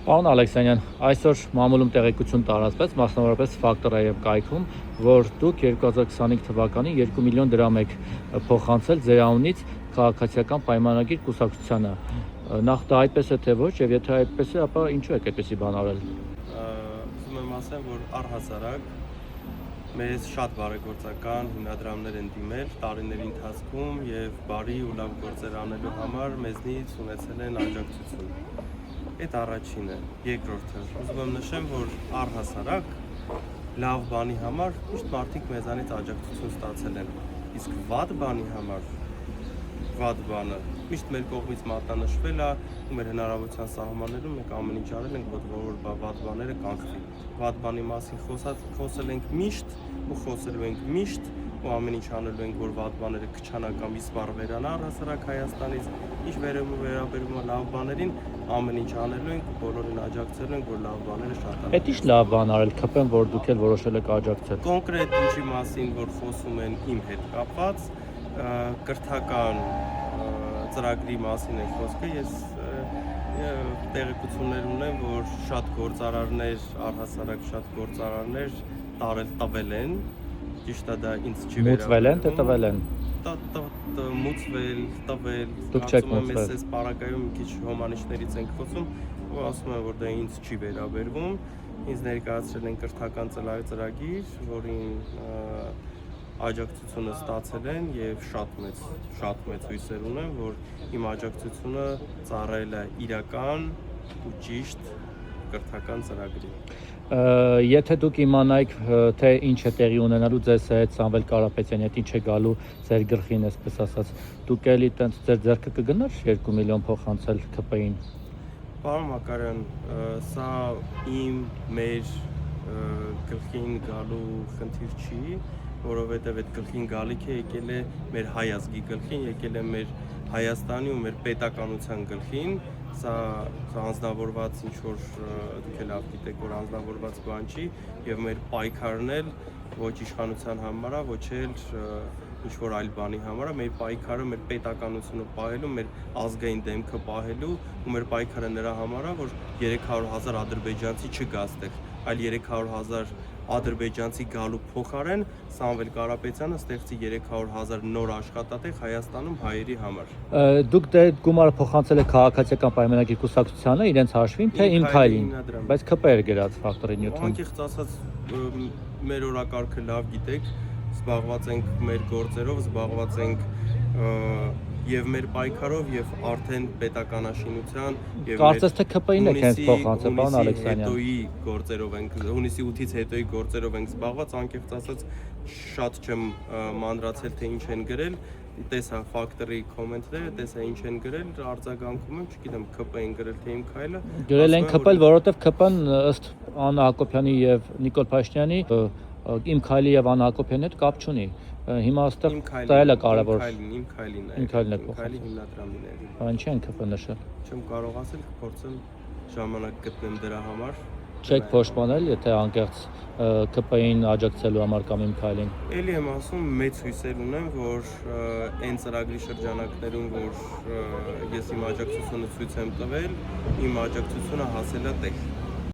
Պարոն Ալեքսանյան, այսօր մամուլում տեղեկություն տարածվեց, մասնավորապես Ֆակտորիա եւ կայքում, որ դուք 2025 թվականին 2 միլիոն դրամ եք փոխանցել ձեր անունից քաղաքացիական պայմանագիր կուսակցությանը։ Նախ դա այդպես է թե ոչ, եւ եթե այդպես է, ապա ինչու եք այդպեսի բան արել։ Ուզում եմ ասեմ, որ առհասարակ մեզ շատ բարեգործական հիմնադրամներ են դիմել տարիների ընթացքում եւ բարի ու լավ գործեր անելու համար մեզնից ունեցել են աջակցություն։ Այդ առաջինը, երկրորդը, ուզում եմ նշեմ, որ առհասարակ լավ բանի համար միշտ մարդիկ մեզանից աջակցություն ստացել են, իսկ վատ բանի համար վատ բանը միշտ մեր կողմից մատնանշվել է ու մեր հնարավորության սահմաններում մենք ամեն ինչ արել ենք, որ վատ բաները կանխվի։ Վատ բանի մասին խոսել ենք միշտ ու խոսելու ենք միշտ ու ամեն ինչ անելու ենք, որ վատ բաները քչանական իսպառ վերանա առհասարակ Հայաստանից, ինչ վերաբերում է լավ բաներին, ամեն ինչ անելու ենք ու բոլորին աջակցելու ենք, որ լավ բաները շատանան։ Այդ ի՞նչ լավ բան արել, քպեմ, որ դուք էլ որոշել եք աջակցել։ Կոնկրետ ինչի մասին, որ խոսում են իմ հետ կապված, կրթական ծրագրի մասին է խոսքը, ես տեղեկություններ ունեմ, որ շատ գործարարներ, առհասարակ շատ գործարարներ տվել են, ճիշտ է դա ինձ չի Մուծվել են, թե տվել են։ Մուծվել, տվել, Դուք չեք մուծվել։ Ես այս պարագայում մի քիչ հոմանիշներից ենք խոսում, ու ասում եմ, որ դա ինձ չի վերաբերվում, ինձ ներկայացրել են կրթական ծրագիր, որին աջակցությունը ստացել են եւ շատ մեծ հույսեր ունեմ, որ իմ աջակցությունը ծառայել է իրական ու ճիշտ կրթական ծրագրի։ Եթե դուք իմանայիք, թե ինչ է տեղի ունենալու ձեզ հետ Սամվել Կարապետյանի հետ, ինչ է գալու ձեր գլխին, այսպես ասած, դուք էլի տենց ձեր ձեռքը կգնար 2 միլիոն փոխանցել ԿՊ-ին։ Պարոն Մակարյան, սա մեր գլխին գալու խնդիր չի, որովհետև այդ գլխին գալիքը եկել է մեր հայ ազգի գլխին, եկել է մեր Հայաստանի ու մեր պետականության գլխին, սա անձնավորված ինչ-որ դուք էլ լավ գիտեք, որ անձնավորված բան չի եւ մեր պայքարն էլ ոչ իշխանության համար է, ոչ էլ ինչ-որ այլ բանի համար է, մեր պայքարը մեր պետականությունը պահելու, մեր ազգային դեմքը պահելու ու մեր պայքարը նրա համար է, որ 300,000 ադրբեջանցի չգա այստեղ, այլ 300,000 ադրբեջանցի գալու փոխարեն Սամվել Կարապետյանը ստեղծի 300,000 նոր աշխատատեղ Հայաստանում հայերի համար։ Դուք դե գումարը փոխանցել եք քաղաքացիական պայմանագիր կուսակցությանը իրենց հաշվին, թե իմ քայլին, բայց ԿՊ էր գրած Ֆակտորի նյութում։ Անկեղծ ասած, մեր օրակարգը լավ գիտեք, զբաղված ենք մեր գործերով, զբաղված ենք եւ մեր պայքարով եւ արդեն պետականաշինության եւ Կարծես թե ԿՊ-ին եք հենց փոխանցել, պարոն Ալեքսանյան։ Հետոյի գործերով ենք, հունիսի 8-ից հետոյի գործերով ենք զբաղված, անկեղծ ասած շատ չեմ մանրացել թե ինչ են գրել, տեսա Ֆակտորի կոմենտները, տեսա ինչ են գրել, արձագանքում եմ, չգիտեմ ԿՊ-ին գրել թե իմ քայլը։ Գրել են ԿՊ-ն, որովհետև ԿՊ-ն ըստ Աննա Հակոբյանի եւ Նիկոլ Փաշինյանի իմ քայլի եւ Աննա Հակոբյանի հետ կապ չունի։ Հիմա այստեղ դա էլ է կարևոր։ Իմ քայլին է։ Իմ քայլին է քայլի հիմնադրամիների։ Բան չեն ԿՊ նշել։ Չեմ կարող ասել, կփորձեմ ժամանակ գտնեմ դրա համար։ Չեք փոշմանել, եթե անկեղծ ԿՊ-ին աջակցելու համար կամ իմ քայլին։ Էլի եմ ասում, մեծ հույսեր ունեմ, որ այն ծրագրի շրջանակներում, որ ես իմ աջակցությունը ցույց եմ տվել, իմ աջակցությունը հասել է տեղ։